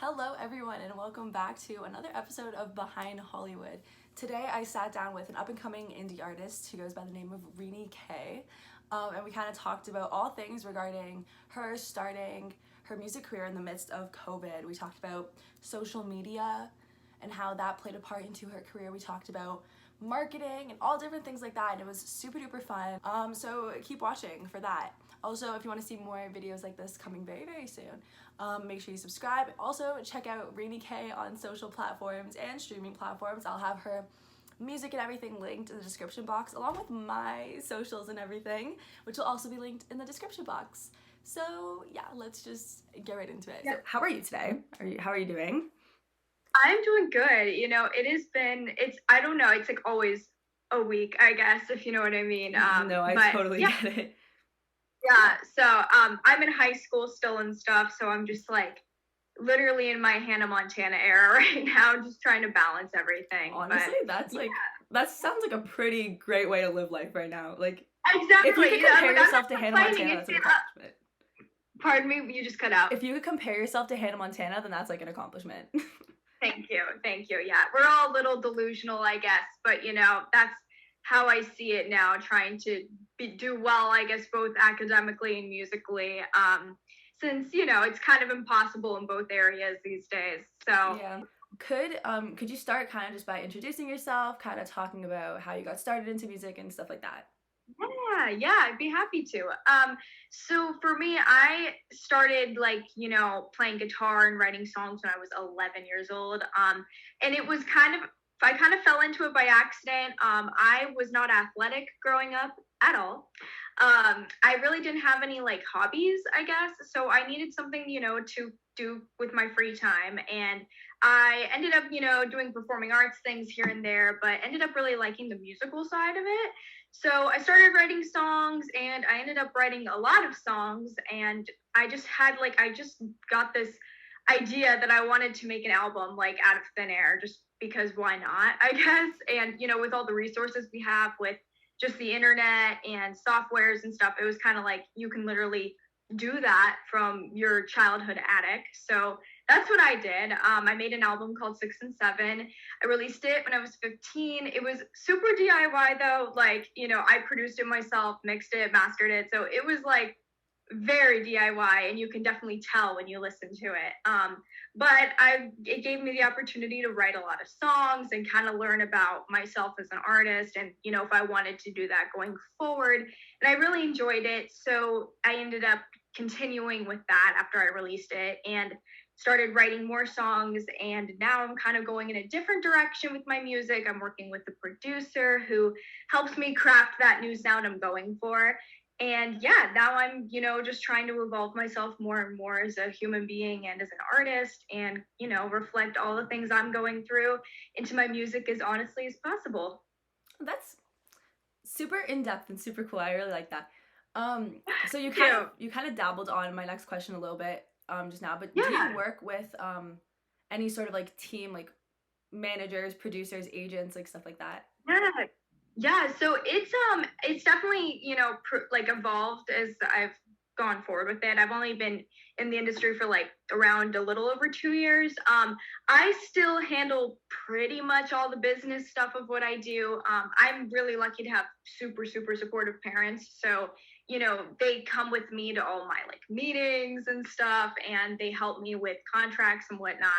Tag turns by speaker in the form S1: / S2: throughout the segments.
S1: Hello everyone and welcome back to another episode of Behind Hollywood. Today I sat down with an up-and-coming indie artist who goes by the name of Rini K. And we kind of talked about all things regarding her starting her music career in the midst of COVID. We talked about social media and how that played a part into her career. We talked about marketing and all different things like that, and it was super duper fun. So keep watching for that. Also, if you want to see more videos like this coming very soon, make sure you subscribe. Also, check out Rini K on social platforms and streaming platforms. I'll have her music and everything linked in the description box, along with my socials and everything, which will also be linked in the description box. So yeah, let's just get right into it.
S2: Yeah.
S1: So, how are you today? How are you doing?
S2: I'm doing good. I don't know, it's like always a week, I guess, if you know what I mean.
S1: No, I
S2: But
S1: totally
S2: yeah,
S1: get it.
S2: I'm in high school still and stuff, so I'm just like literally in my Hannah Montana era right now, just trying to balance everything.
S1: Honestly, that's like that sounds like a pretty great way to live life right now. Like,
S2: Exactly.
S1: if you could compare yourself to Hannah Montana, that's an accomplishment.
S2: Pardon me, you just cut out.
S1: If you could compare yourself to Hannah Montana, then that's like an accomplishment.
S2: Thank you. Yeah, we're all a little delusional, I guess, but that's how I see it now. Trying to do well, I guess, both academically and musically. Since it's kind of impossible in both areas these days. So
S1: Yeah. Could you start kind of just by introducing yourself, kind of talking about how you got started into music and stuff like that?
S2: yeah, I'd be happy to. So for me, I started playing guitar and writing songs when I was 11 years old. And it was I kind of fell into it by accident. I was not athletic growing up at all. I really didn't have any like hobbies, I guess. So I needed something, to do with my free time. And I ended up, doing performing arts things here and there, but ended up really liking the musical side of it. So I started writing songs and I ended up writing a lot of songs. And I just got this idea that I wanted to make an album like out of thin air, just because why not, I guess. And, with all the resources we have with just the internet and softwares and stuff, it was kind of like you can literally do that from your childhood attic. So that's what I did. I made an album called 6 and 7. I released it when I was 15. It was super DIY though. I produced it myself, mixed it, mastered it. So it was like very DIY, and you can definitely tell when you listen to it. But it gave me the opportunity to write a lot of songs and kind of learn about myself as an artist, and if I wanted to do that going forward. And I really enjoyed it, so I ended up continuing with that after I released it and started writing more songs. And now I'm kind of going in a different direction with my music. I'm working with a producer who helps me craft that new sound I'm going for. And yeah, now I'm, just trying to evolve myself more and more as a human being and as an artist, and, reflect all the things I'm going through into my music as honestly as possible.
S1: That's super in depth and super cool. I really like that. So you kind of dabbled on my next question a little bit just now, but do you work with any sort of like team, like managers, producers, agents, like stuff like that?
S2: So it's definitely evolved as I've gone forward with it. I've only been in the industry for like around a little over 2 years. I still handle pretty much all the business stuff of what I do. I'm really lucky to have super supportive parents, so they come with me to all my like meetings and stuff, and they help me with contracts and whatnot.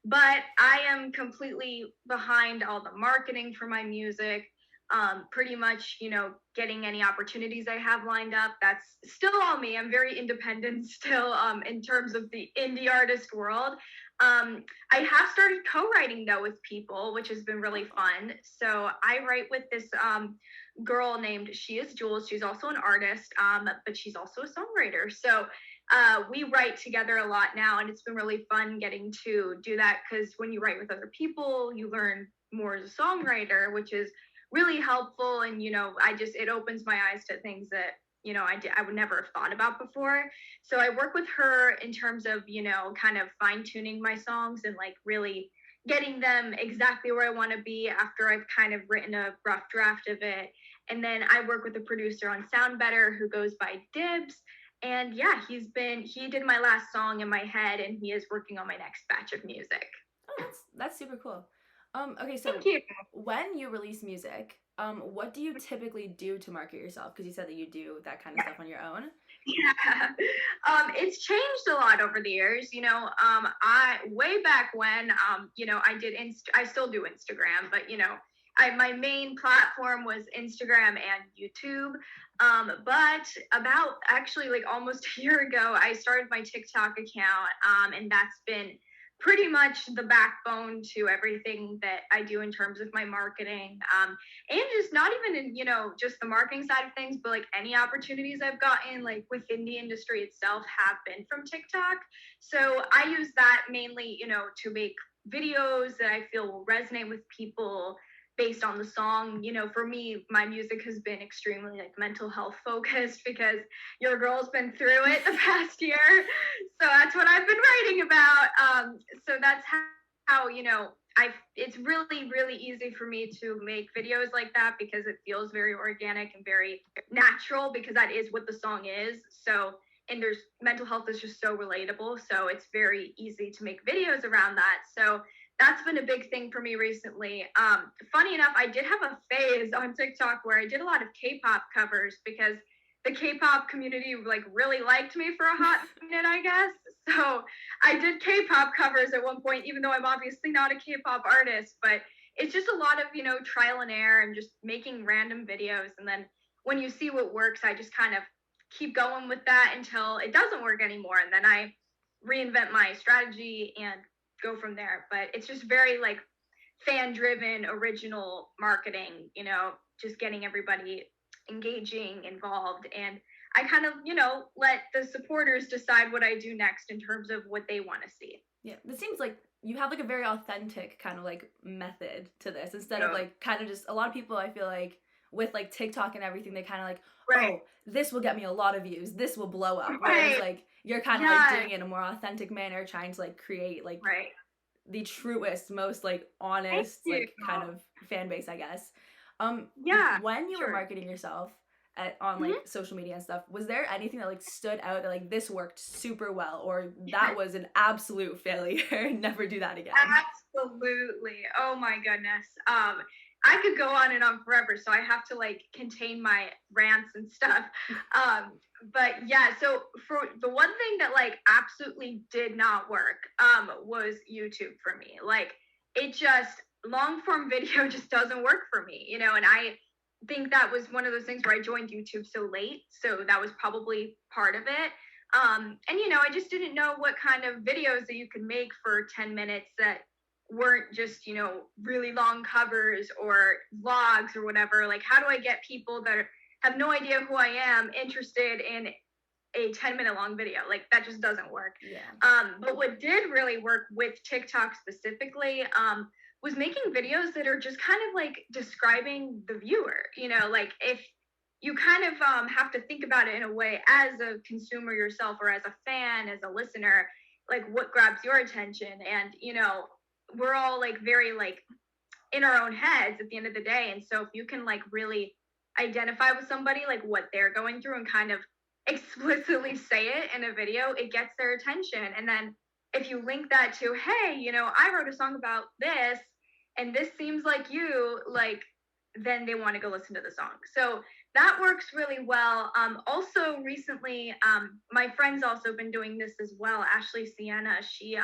S2: But I am completely behind all the marketing for my music. Pretty much, getting any opportunities I have lined up. That's still all me. I'm very independent still, in terms of the indie artist world. I have started co-writing though with people, which has been really fun. So I write with this girl named She Is Jules. She's also an artist, but she's also a songwriter. So we write together a lot now, and it's been really fun getting to do that, because when you write with other people, you learn more as a songwriter, which is really helpful. And it opens my eyes to things that I would never have thought about before. So I work with her in terms of kind of fine-tuning my songs and like really getting them exactly where I want to be after I've kind of written a rough draft of it. And then I work with a producer on Sound Better who goes by Dibs, And yeah, he did my last song in my head, and he is working on my next batch of music.
S1: Oh, that's super cool. Okay, so
S2: Thank you.
S1: when you release music, what do you typically do to market yourself? Because you said that you do that kind of stuff on your own.
S2: Yeah. It's changed a lot over the years. I way back when, I still do Instagram, but my main platform was Instagram and YouTube. But about actually like almost a year ago, I started my TikTok account, and that's been pretty much the backbone to everything that I do in terms of my marketing. And just not even in just the marketing side of things, but like any opportunities I've gotten like within the industry itself have been from TikTok. So I use that mainly to make videos that I feel will resonate with people based on the song. For me, my music has been extremely like mental health focused because your girl's been through it the past year, so that's what I've been writing about. So that's how it's really, really easy for me to make videos like that because it feels very organic and very natural, because that is what the song is. So, and there's mental health is just so relatable. So it's very easy to make videos around that. So that's been a big thing for me recently. Funny enough, I did have a phase on TikTok where I did a lot of K-pop covers because the K-pop community like really liked me for a hot minute, I guess. So I did K-pop covers at one point, even though I'm obviously not a K-pop artist. But it's just a lot of trial and error and just making random videos, and then when you see what works, I just kind of keep going with that until it doesn't work anymore, and then I reinvent my strategy and go from there. But it's just very like fan driven, original marketing, just getting everybody engaging, involved. And I kind of, let the supporters decide what I do next in terms of what they want to see.
S1: Yeah, this seems like you have like a very authentic kind of like method to this instead of like kind of just a lot of people I feel like with like TikTok and everything, they kind of like,
S2: right.
S1: Oh, this will get me a lot of views, this will blow up.
S2: Right.
S1: Whereas like you're kind of like doing it in a more authentic manner, trying to like create like
S2: right.
S1: the truest, most like honest like kind of fan base, I guess.
S2: Yeah.
S1: When you were marketing yourself on like social media and stuff, was there anything that like stood out that like this worked super well, or that was an absolute failure? Never do that again.
S2: Absolutely. Oh my goodness. I could go on and on forever, so I have to like contain my rants and stuff. But yeah, so for the one thing that like absolutely did not work was YouTube for me. Like it just long form video just doesn't work for me, and I think that was one of those things where I joined YouTube so late, so that was probably part of it. And I just didn't know what kind of videos that you could make for 10 minutes that weren't just really long covers or vlogs or whatever. Like, how do I get people that have no idea who I am interested in a 10-minute long video? Like, that just doesn't work. But what did really work with TikTok specifically was making videos that are just kind of like describing the viewer. Like if you kind of have to think about it in a way as a consumer yourself, or as a fan, as a listener, like what grabs your attention. And we're all like very like in our own heads at the end of the day, and so if you can like really identify with somebody, like what they're going through, and kind of explicitly say it in a video, it gets their attention. And then if you link that to, hey, I wrote a song about this and this seems like you, like, then they want to go listen to the song. So that works really well. Also recently, my friend's also been doing this as well. Ashley Sienna, she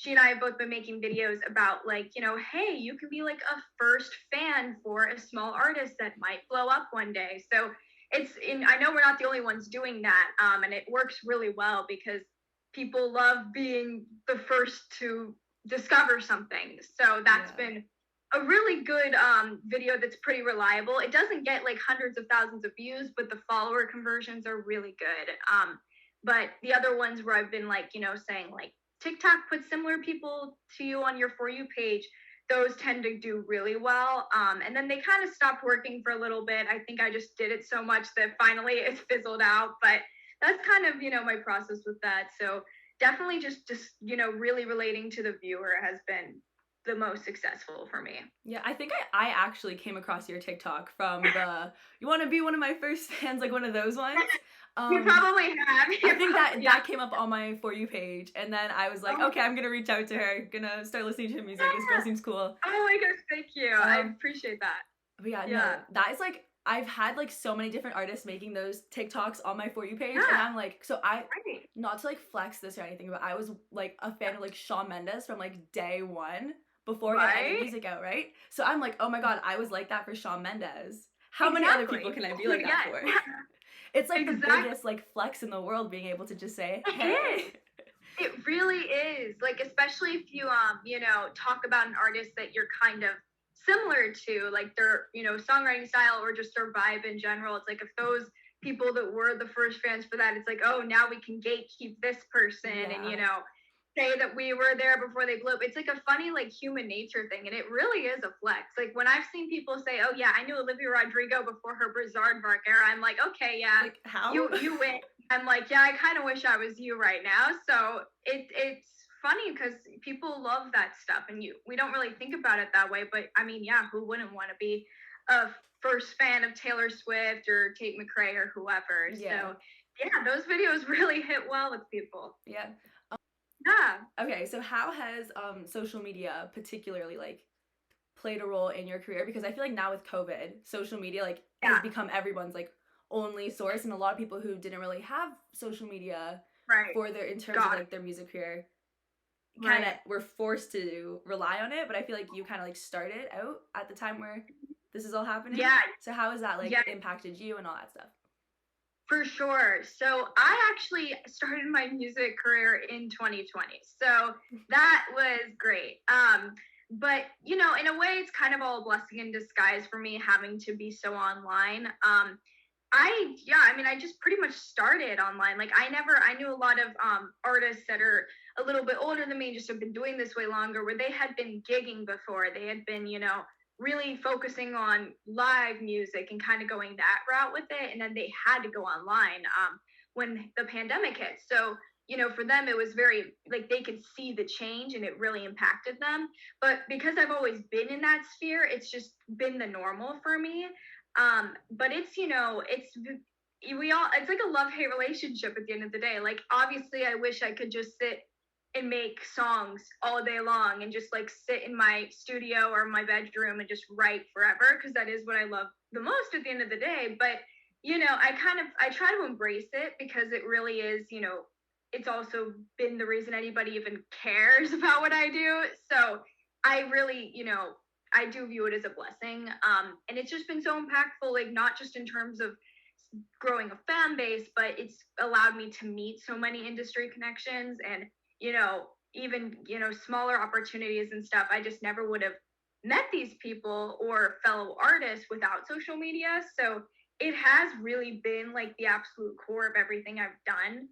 S2: and I have both been making videos about like, hey, you can be like a first fan for a small artist that might blow up one day. So I know we're not the only ones doing that. And it works really well because people love being the first to discover something. So that's been a really good video that's pretty reliable. It doesn't get like hundreds of thousands of views, but the follower conversions are really good. But the other ones where I've been like, saying like TikTok puts similar people to you on your For You page, those tend to do really well. And then they kind of stopped working for a little bit. I think I just did it so much that finally it fizzled out. But that's kind of, my process with that. So definitely just really relating to the viewer has been the most successful for me.
S1: Yeah, I think I actually came across your TikTok from the you want to be one of my first fans, like one of those ones.
S2: You probably have.
S1: I think that came up on my For You page, and then I was like,
S2: Oh,
S1: okay, I'm gonna reach out to her, gonna start listening to her music. This girl
S2: yeah.
S1: seems cool.
S2: Oh my gosh, thank you. I appreciate that.
S1: But yeah, no,
S2: Yeah.
S1: that is like, I've had like so many different artists making those TikToks on my For You page, and
S2: Yeah.
S1: I'm like, so I,
S2: Right.
S1: not to like flex this or anything, but I was like a fan of like Shawn Mendes from like day one before he had any
S2: Right?
S1: music out, right? So I'm like, oh my god, I was like that for Shawn Mendes. How many other people
S2: Exactly.
S1: can I be
S2: Who
S1: like that
S2: yet?
S1: for? It's like the
S2: Exactly.
S1: biggest like flex in the world being able to just say,
S2: It
S1: hey.
S2: is. It really is. Like, especially if you talk about an artist that you're kind of similar to, like their, songwriting style or just their vibe in general. It's like if those people that were the first fans for that, it's like, oh, now we can gatekeep this person and
S1: Yeah.
S2: say that we were there before they blew up. It's like a funny like human nature thing, and it really is a flex. Like when I've seen people say, oh yeah, I knew Olivia Rodrigo before her Bizarre era, I'm like, okay, yeah,
S1: Like how?
S2: you win. I'm like, yeah, I kind of wish I was you right now. So it's funny because people love that stuff, and we don't really think about it that way. But I mean, yeah, who wouldn't want to be a first fan of Taylor Swift or Tate McRae or whoever?
S1: Yeah.
S2: So yeah, those videos really hit well with people.
S1: Yeah.
S2: Yeah.
S1: Okay, so how has social media particularly like played a role in your career? Because I feel like now with COVID, social media like has become everyone's like only source, and a lot of people who didn't really have social media for their in terms of like their music career kind of were forced to rely on it. But I feel like you kind of like started out at the time where this is all happening.
S2: Yeah.
S1: So how has that like impacted you and all that stuff?
S2: For sure. So I actually started my music career in 2020. So that was great. But in a way, it's kind of all a blessing in disguise for me having to be so online. I just pretty much started online. Like I knew a lot of artists that are a little bit older than me, just have been doing this way longer, where they had been gigging before. They had been, really focusing on live music and kind of going that route with it. And then they had to go online when the pandemic hit. So, for them, it was very like they could see the change and it really impacted them. But because I've always been in that sphere, it's just been the normal for me. But it's like a love-hate relationship at the end of the day. Like obviously I wish I could just sit and make songs all day long and just like sit in my studio or my bedroom and just write forever, because that is what I love the most at the end of the day. But I try to embrace it because it really is, it's also been the reason anybody even cares about what I do. So I really, I do view it as a blessing. And it's just been so impactful, like not just in terms of growing a fan base, but it's allowed me to meet so many industry connections and, even, smaller opportunities and stuff. I just never would have met these people or fellow artists without social media. So it has really been like the absolute core of everything I've done.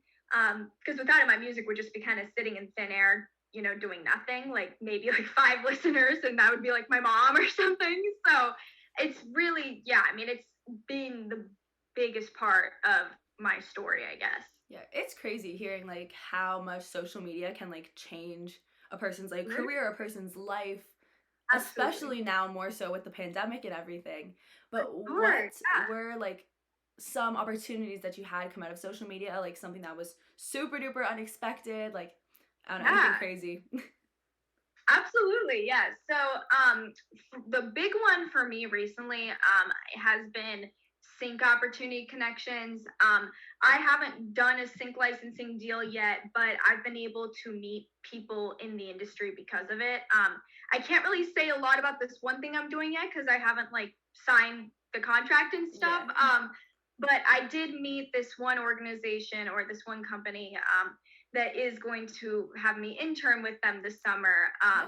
S2: Because without it, my music would just be kind of sitting in thin air, doing nothing, like maybe like 5 listeners, and that would be like my mom or something. So it's really, it's been the biggest part of my story, I guess.
S1: Yeah, it's crazy hearing like how much social media can like change a person's like career, a person's life, especially now more so with the pandemic and everything. But what were like some opportunities that you had come out of social media, like something that was super duper unexpected, like I don't know, anything crazy?
S2: Absolutely, yes. So the big one for me recently has been sync opportunity connections. I haven't done a sync licensing deal yet, but I've been able to meet people in the industry because of it. I can't really say a lot about this one thing I'm doing yet because I haven't like signed the contract and stuff.
S1: Yeah.
S2: But I did meet this one organization or this one company that is going to have me intern with them this summer,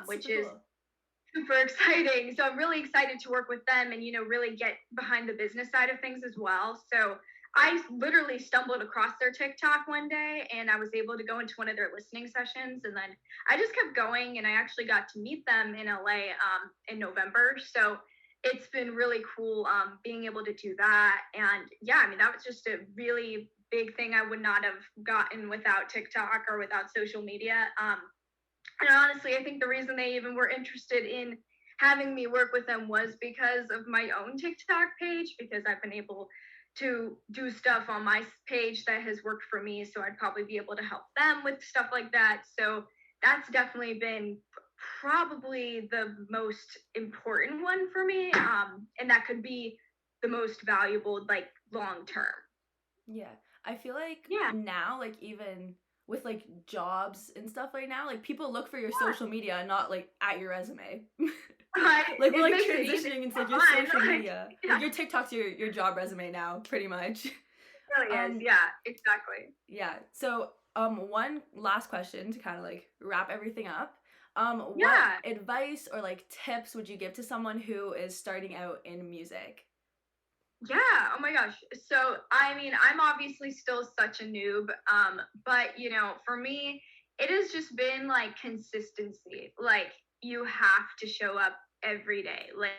S2: which is super exciting. So I'm really excited to work with them and, really get behind the business side of things as well. So I literally stumbled across their TikTok one day and I was able to go into one of their listening sessions. And then I just kept going and I actually got to meet them in LA in November. So it's been really cool being able to do that. And yeah, that was just a really big thing I would not have gotten without TikTok or without social media. And honestly, I think the reason they even were interested in having me work with them was because of my own TikTok page, because I've been able to do stuff on my page that has worked for me. So I'd probably be able to help them with stuff like that. So that's definitely been probably the most important one for me. And that could be the most valuable, like long term.
S1: Yeah. I feel like
S2: Yeah.
S1: now, like even with like jobs and stuff like now, like people look for your social media, not like at your resume.
S2: Right.
S1: Like we're like
S2: Makes it easy.
S1: transitioning into like your
S2: Fine,
S1: social
S2: like,
S1: media.
S2: yeah.
S1: Like your TikTok's your job resume now, pretty much.
S2: It really is. Yeah, exactly.
S1: Yeah. So one last question to kind of like wrap everything up. What
S2: Yeah.
S1: advice or like tips would you give to someone who is starting out in music?
S2: Yeah. Oh my gosh. So, I mean, I'm obviously still such a noob. But for me, it has just been like consistency. Like you have to show up every day. Like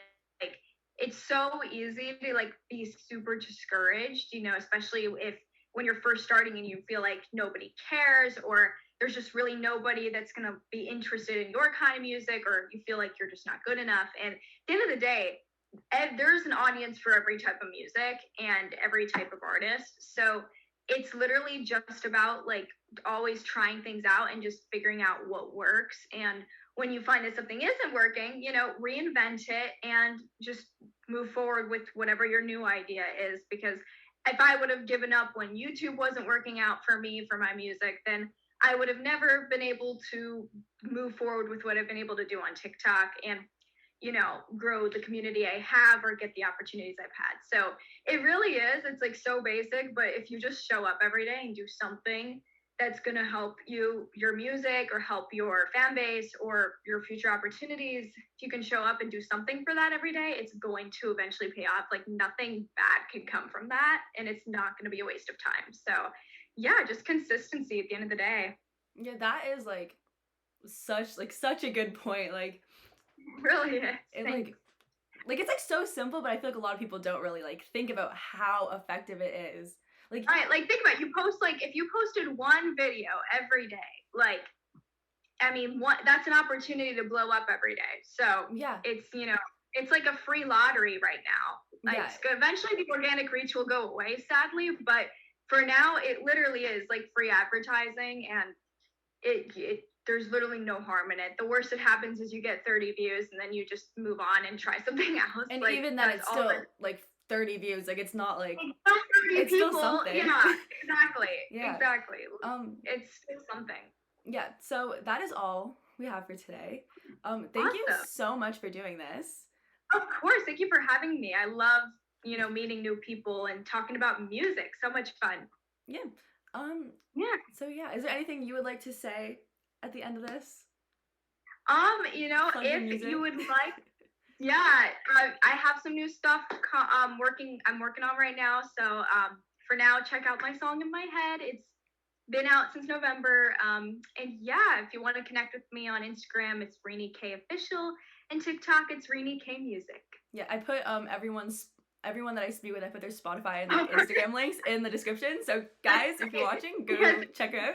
S2: it's so easy to like be super discouraged, especially if when you're first starting and you feel like nobody cares or there's just really nobody that's going to be interested in your kind of music or you feel like you're just not good enough. And at the end of the day, there's an audience for every type of music and every type of artist. So it's literally just about like always trying things out and just figuring out what works. And when you find that something isn't working, reinvent it and just move forward with whatever your new idea is. Because if I would have given up when YouTube wasn't working out for me for my music, then I would have never been able to move forward with what I've been able to do on TikTok and grow the community I have or get the opportunities I've had. So it really is. It's like so basic, but if you just show up every day and do something that's going to help your music or help your fan base or your future opportunities, if you can show up and do something for that every day, it's going to eventually pay off. Like nothing bad can come from that and it's not going to be a waste of time. So yeah, just consistency at the end of the day.
S1: Yeah, that is like such a good point. Like
S2: Really is.
S1: it like it's like so simple, but I feel like a lot of people don't really like think about how effective it is. Like
S2: right, like think about it. You post like if you posted one video every day, like I mean, that's an opportunity to blow up every day. So
S1: yeah,
S2: it's like a free lottery right now. Like
S1: yeah.
S2: eventually the organic reach will go away, sadly, but for now it literally is like free advertising and it there's literally no harm in it. The worst that happens is you get 30 views and then you just move on and try something else.
S1: And
S2: like,
S1: even then it's still like 30 views. Like it's not like
S2: it's
S1: people,
S2: still something. Yeah, exactly.
S1: Yeah.
S2: Exactly. It's still something.
S1: Yeah, so that is all we have for today. Thank you so much for doing this.
S2: Of course. Thank you for having me. I love, meeting new people and talking about music. So much fun.
S1: Yeah.
S2: Yeah.
S1: So yeah, is there anything you would like to say at the end of this?
S2: If you would like, yeah, I have some new stuff I'm working on right now. So for now, check out my song in my head. It's been out since November. And yeah, if you want to connect with me on Instagram, it's Rini K Official, and TikTok, it's Rini K Music.
S1: Yeah, I put everyone that I speak with, I put their Spotify and like, Instagram links in the description. So guys, if you're watching, go check her out.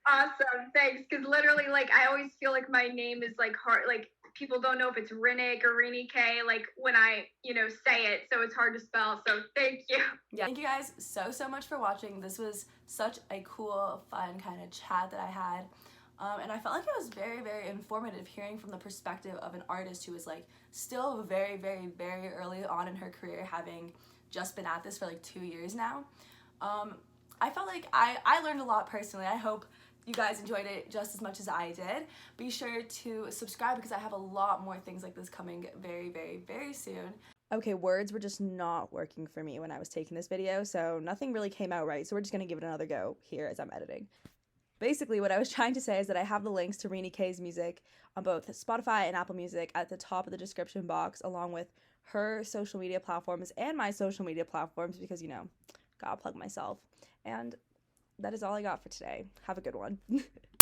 S2: Awesome, thanks. Because literally, like, I always feel like my name is like hard. Like people don't know if it's Rinnick or Rini K. Like when I, say it, so it's hard to spell. So thank you.
S1: Yeah, thank you guys so much for watching. This was such a cool, fun kind of chat that I had. And I felt like it was very, very informative hearing from the perspective of an artist who was like still very, very, very early on in her career, having just been at this for like 2 years now. I felt like I learned a lot personally. I hope you guys enjoyed it just as much as I did. Be sure to subscribe because I have a lot more things like this coming very, very, very soon. Okay, words were just not working for me when I was taking this video, so nothing really came out right, so we're just gonna give it another go here as I'm editing. Basically, what I was trying to say is that I have the links to Rini K's music on both Spotify and Apple Music at the top of the description box, along with her social media platforms and my social media platforms because, gotta plug myself. And that is all I got for today. Have a good one.